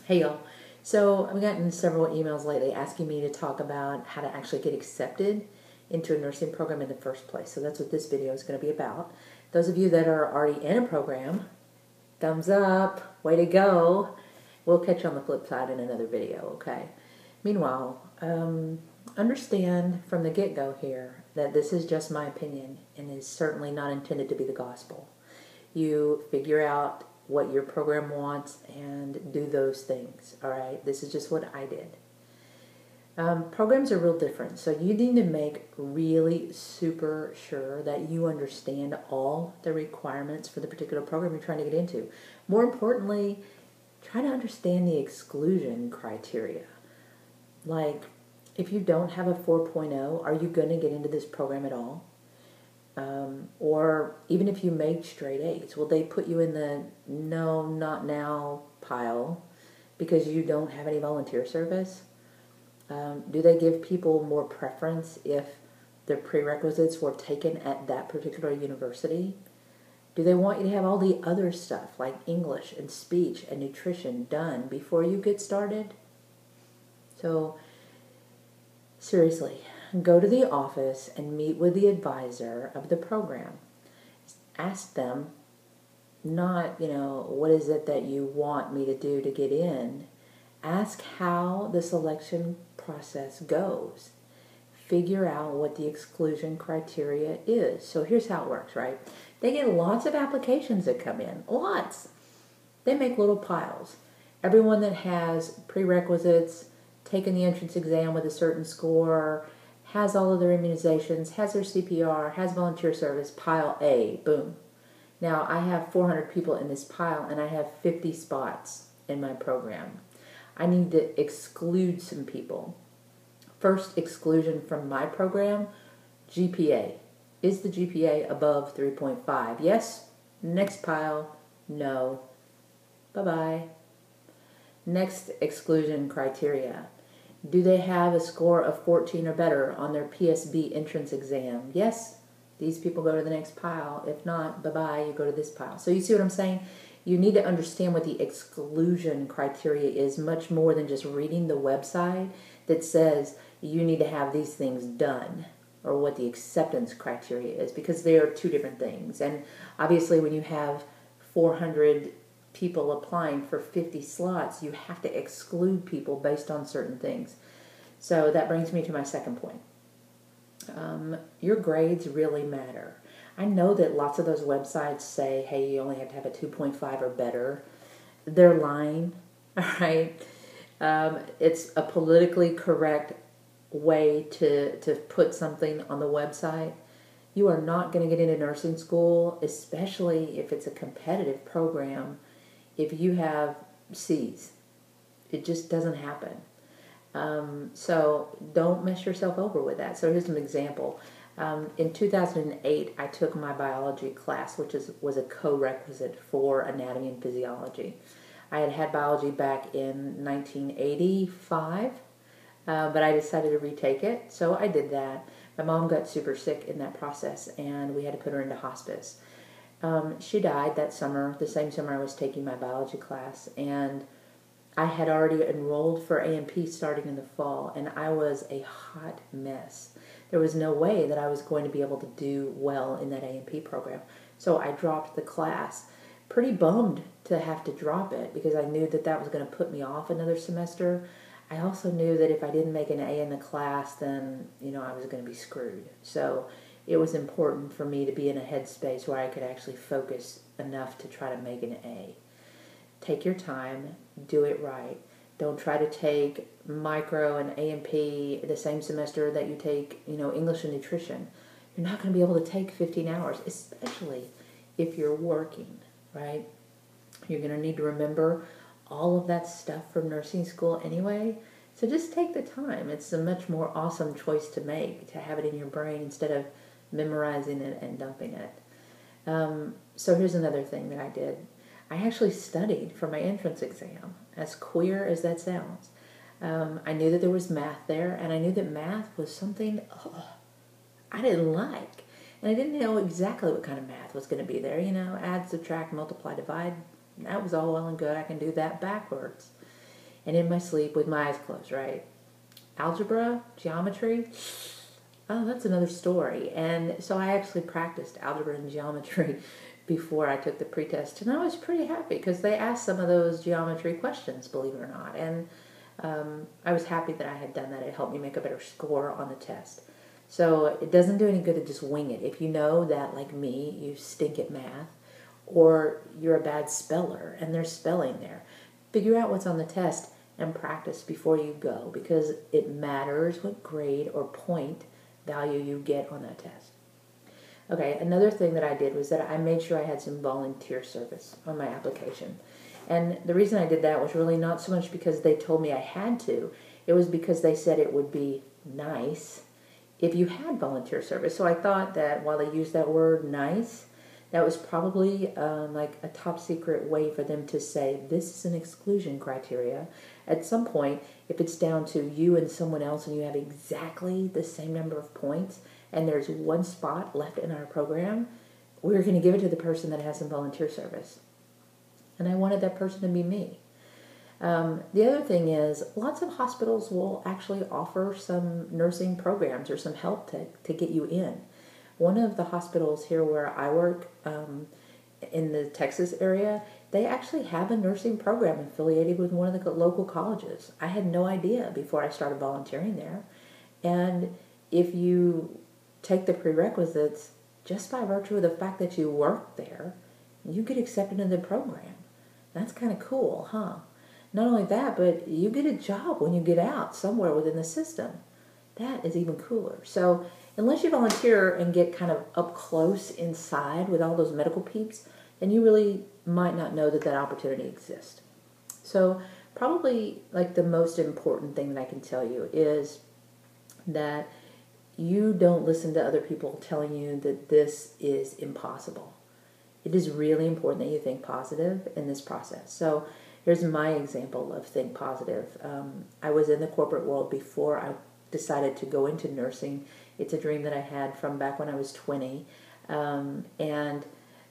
Hey y'all. So I've gotten several emails lately asking me to talk about how to actually get accepted into a nursing program in the first place. So that's what this video is going to be about. Those of you that are already in a program, thumbs up, way to go. We'll catch you on the flip side in another video, okay? Meanwhile, understand from the get-go here that this is just my opinion and is certainly not intended to be the gospel. You figure out what your program wants and do those things, all right? This is just what I did. Programs are real different, so you need to make really super sure that you understand all the requirements for the particular program you're trying to get into. More importantly, try to understand the exclusion criteria. Like, if you don't have a 4.0, are you going to get into this program at all? Or even if you make straight A's, will they put you in the no, not now pile because you don't have any volunteer service? Do they give people more preference if their prerequisites were taken at that particular university? Do they want you to have all the other stuff like English and speech and nutrition done before you get started? So, seriously, go to the office and meet with the advisor of the program. Ask them not, what is it that you want me to do to get in? Ask how the selection process goes. Figure out what the exclusion criteria is. So here's how it works, right? They get lots of applications that come in. Lots. They make little piles. Everyone that has prerequisites, taken the entrance exam with a certain score, has all of their immunizations, has their CPR, has volunteer service, pile A, boom. Now, I have 400 people in this pile, and I have 50 spots in my program. I need to exclude some people. First exclusion from my program, GPA. Is the GPA above 3.5? Yes. Next pile, no. Bye-bye. Next exclusion criteria. Do they have a score of 14 or better on their PSB entrance exam? Yes. These people go to the next pile. If not, bye-bye, you go to this pile. So you see what I'm saying? You need to understand what the exclusion criteria is, much more than just reading the website that says you need to have these things done, or what the acceptance criteria is, because they are two different things. And obviously when you have 400 people applying for 50 slots, you have to exclude people based on certain things. So that brings me to my second point. Your grades really matter. I know that lots of those websites say, hey, you only have to have a 2.5 or better. They're lying, all right? It's a politically correct way to put something on the website. You are not going to get into nursing school, especially if it's a competitive program, if you have C's. It just doesn't happen. So don't mess yourself over with that. So here's an example. In 2008, I took my biology class, which was a co-requisite for anatomy and physiology. I had biology back in 1985, but I decided to retake it, so I did that. My mom got super sick in that process, and we had to put her into hospice. She died that summer, the same summer I was taking my biology class, and I had already enrolled for A&P starting in the fall, and I was a hot mess. There was no way that I was going to be able to do well in that A&P program. So I dropped the class. Pretty bummed to have to drop it because I knew that that was going to put me off another semester. I also knew that if I didn't make an A in the class, then, I was going to be screwed. So it was important for me to be in a headspace where I could actually focus enough to try to make an A. Take your time, do it right. Don't try to take micro and A&P the same semester that you take, English and nutrition. You're not going to be able to take 15 hours, especially if you're working, right? You're going to need to remember all of that stuff from nursing school anyway. So just take the time. It's a much more awesome choice to make, to have it in your brain instead of memorizing it and dumping it. So here's another thing that I did. I actually studied for my entrance exam, as queer as that sounds. I knew that there was math there, and I knew that math was something I didn't like. And I didn't know exactly what kind of math was going to be there. Add, subtract, multiply, divide. That was all well and good. I can do that backwards. and in my sleep with my eyes closed, right? Algebra, geometry, oh, that's another story. And so I actually practiced algebra and geometry before I took the pretest, and I was pretty happy because they asked some of those geometry questions, believe it or not. And I was happy that I had done that. It helped me make a better score on the test. So it doesn't do any good to just wing it. If you know that, like me, you stink at math, or you're a bad speller and there's spelling there, figure out what's on the test and practice before you go, because it matters what grade or point value you get on that test. Okay, another thing that I did was that I made sure I had some volunteer service on my application. And the reason I did that was really not so much because they told me I had to. It was because they said it would be nice if you had volunteer service. So I thought that while they used that word nice, that was probably like a top secret way for them to say this is an exclusion criteria. At some point, if it's down to you and someone else and you have exactly the same number of points and there's one spot left in our program, we're going to give it to the person that has some volunteer service. And I wanted that person to be me. The other thing is, lots of hospitals will actually offer some nursing programs or some help to get you in. One of the hospitals here where I work, in the Texas area, they actually have a nursing program affiliated with one of the local colleges. I had no idea before I started volunteering there. And if you take the prerequisites, just by virtue of the fact that you work there, you get accepted into the program. That's kind of cool, huh? Not only that, but you get a job when you get out somewhere within the system. That is even cooler. So unless you volunteer and get kind of up close inside with all those medical peeps, then you really might not know that that opportunity exists. So probably like the most important thing that I can tell you is that you don't listen to other people telling you that this is impossible. It is really important that you think positive in this process. So here's my example of think positive. I was in the corporate world before I decided to go into nursing. It's a dream that I had from back when I was 20. And,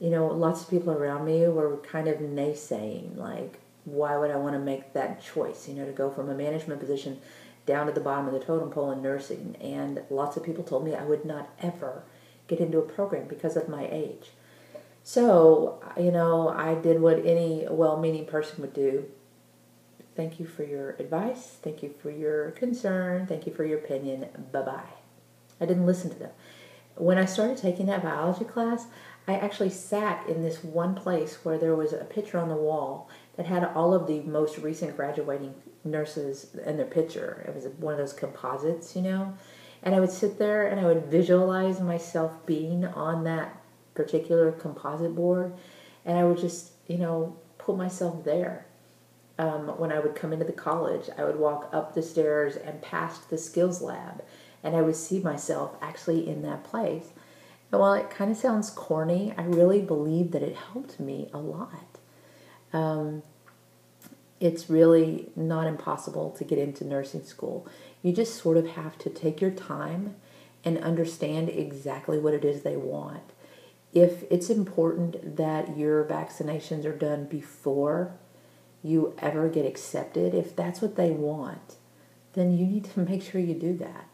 you know, lots of people around me were kind of naysaying, like, why would I want to make that choice, you know, to go from a management position down to the bottom of the totem pole in nursing. And lots of people told me I would not ever get into a program because of my age. So, you know, I did what any well-meaning person would do. Thank you for your advice. Thank you for your concern. Thank you for your opinion. Bye-bye. I didn't listen to them. When I started taking that biology class, I actually sat in this one place where there was a picture on the wall that had all of the most recent graduating nurses in their picture. It was one of those composites, you know. And I would sit there and I would visualize myself being on that particular composite board, and I would just, you know, put myself there. When I would come into the college, I would walk up the stairs and past the skills lab, and I would see myself actually in that place. And while it kind of sounds corny, I really believe that it helped me a lot. It's really not impossible to get into nursing school. You just sort of have to take your time and understand exactly what it is they want. If it's important that your vaccinations are done before you ever get accepted, if that's what they want, then you need to make sure you do that.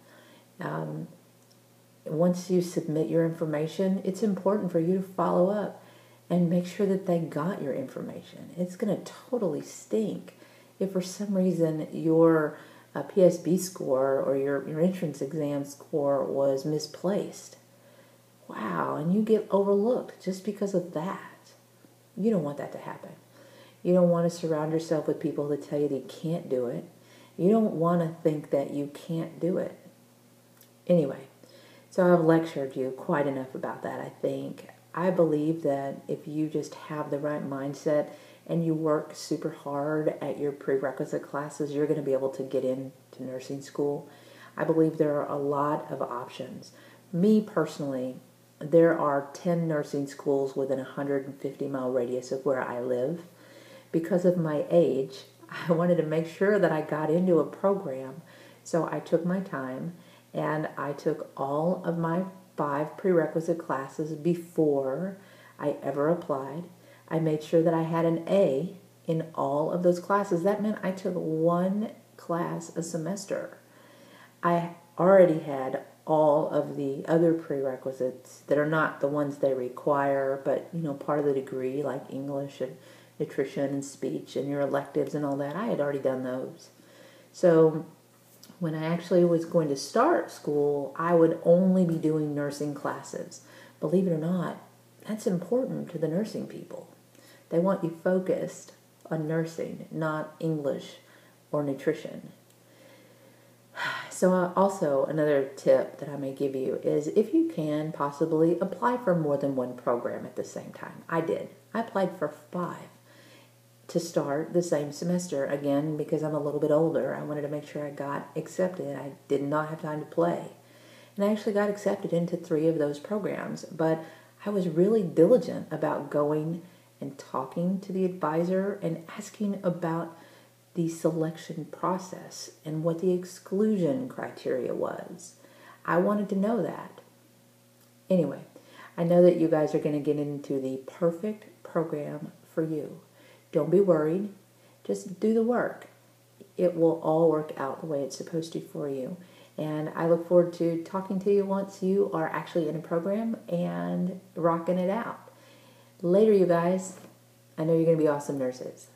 Once you submit your information, it's important for you to follow up and make sure that they got your information. It's going to totally stink if for some reason your PSB score or your entrance exam score was misplaced. Wow, and you get overlooked just because of that. You don't want that to happen. You don't want to surround yourself with people that tell you that you can't do it. You don't want to think that you can't do it. Anyway, so I've lectured you quite enough about that, I think. I believe that if you just have the right mindset and you work super hard at your prerequisite classes, you're going to be able to get into nursing school. I believe there are a lot of options. Me personally, there are 10 nursing schools within a 150-mile radius of where I live. Because of my age, I wanted to make sure that I got into a program. So I took my time and I took all of my 5 prerequisite classes before I ever applied. I made sure that I had an A in all of those classes. That meant I took one class a semester. I already had all of the other prerequisites that are not the ones they require, but part of the degree, like English and nutrition and speech and your electives and all that. I had already done those. So when I actually was going to start school, I would only be doing nursing classes. Believe it or not, that's important to the nursing people. They want you focused on nursing, not English or nutrition. So also another tip that I may give you is if you can possibly apply for more than one program at the same time. I did. I applied for 5 to start the same semester. Again, because I'm a little bit older, I wanted to make sure I got accepted. I did not have time to play. And I actually got accepted into 3 of those programs, but I was really diligent about going and talking to the advisor and asking about the selection process and what the exclusion criteria was. I wanted to know that. Anyway, I know that you guys are going to get into the perfect program for you. Don't be worried. Just do the work. It will all work out the way it's supposed to for you. And I look forward to talking to you once you are actually in a program and rocking it out. Later, you guys. I know you're going to be awesome nurses.